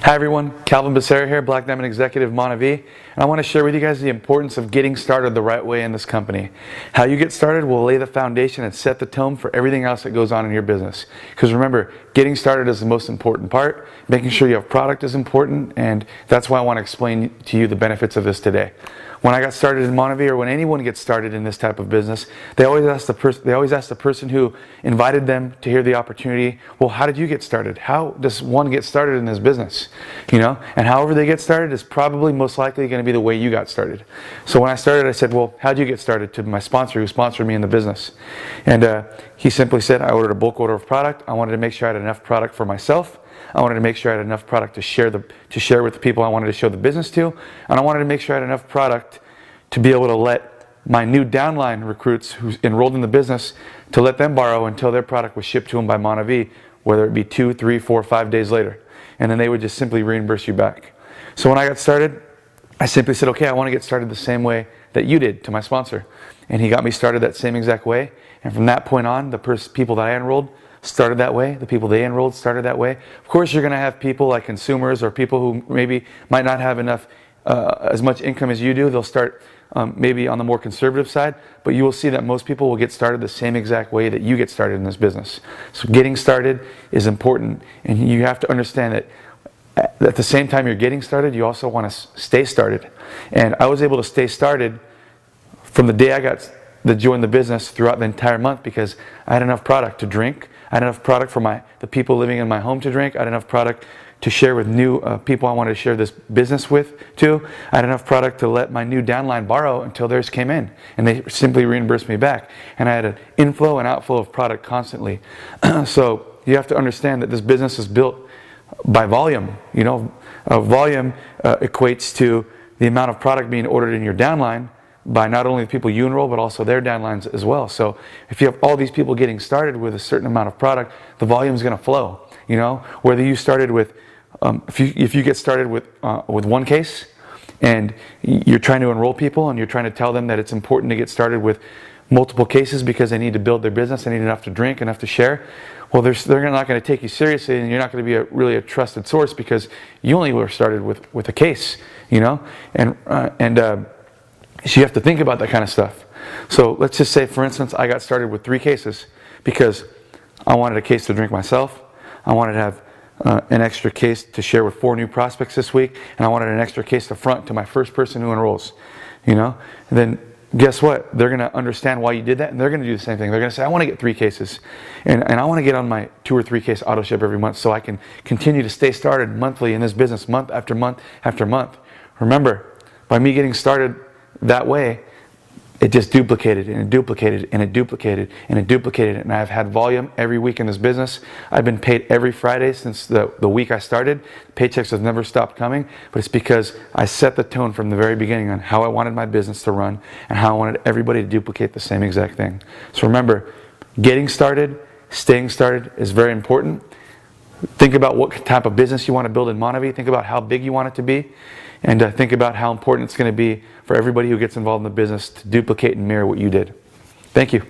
Hi everyone, Calvin Becerra here, Black Diamond Executive, Montevi, and I want to share with you guys the importance of getting started the right way in this company. How you get started will lay the foundation and set the tone for everything else that goes on in your business. Because remember, getting started is the most important part. Making sure you have product is important, and that's why I want to explain to you the benefits of this today. When I got started in Montevi, or when anyone gets started in this type of business, they always ask the person who invited them to hear the opportunity, well, how did you get started? How does one get started in this business? You know, and however they get started is probably most likely going to be the way you got started. So when I started, I said, well, how'd you get started? To my sponsor who sponsored me in the business. And he simply said, I ordered a bulk order of product. I wanted to make sure I had enough product for myself. I wanted to make sure I had enough product to share with the people I wanted to show the business to, and I wanted to make sure I had enough product to be able to let my new downline recruits who enrolled in the business, to let them borrow until their product was shipped to them by Montevi, whether it be 2, 3, 4, 5 days later, and then they would just simply reimburse you back. So when I got started, I simply said, okay, I want to get started the same way that you did, to my sponsor, and he got me started that same exact way. And from that point on, the people that I enrolled started that way. The people they enrolled started that way. Of course, you're going to have people like consumers or people who maybe might not have enough, as much income as you do. They'll start maybe on the more conservative side, but you will see that most people will get started the same exact way that you get started in this business. So getting started is important, and you have to understand that at the same time you're getting started, you also want to stay started. And I was able to stay started from the day I got to join the business throughout the entire month, because I had enough product to drink. I had enough product for the people living in my home to drink. I had enough product to share with new people I wanted to share this business with too. I had enough product to let my new downline borrow until theirs came in, and they simply reimbursed me back. And I had an inflow and outflow of product constantly. So you have to understand that this business is built by volume. You know, volume equates to the amount of product being ordered in your downline by not only the people you enroll, but also their downlines as well. So if you have all these people getting started with a certain amount of product, the volume is going to flow. You know, whether you started with, if you get started with one case, and you're trying to enroll people, and you're trying to tell them that it's important to get started with multiple cases because they need to build their business, they need enough to drink, enough to share, well, they're not going to take you seriously, and you're not going to be really a trusted source because you only were started with a case. You know, so you have to think about that kind of stuff. So let's just say, for instance, I got started with 3 cases because I wanted a case to drink myself. I wanted to have an extra case to share with 4 new prospects this week, and I wanted an extra case to front to my first person who enrolls. You know, and then guess what? They're going to understand why you did that, and they're going to do the same thing. They're going to say, I want to get 3 cases, and I want to get on my 2 or 3 case auto ship every month so I can continue to stay started monthly in this business, month after month after month. Remember, by me getting started that way, it just duplicated and it duplicated and it duplicated and it duplicated, and I've had volume every week in this business. I've been paid every Friday since the week I started. Paychecks have never stopped coming, but it's because I set the tone from the very beginning on how I wanted my business to run and how I wanted everybody to duplicate the same exact thing. So remember, getting started, staying started is very important. Think about what type of business you want to build in Montevi. Think about how big you want it to be. And think about how important it's going to be for everybody who gets involved in the business to duplicate and mirror what you did. Thank you.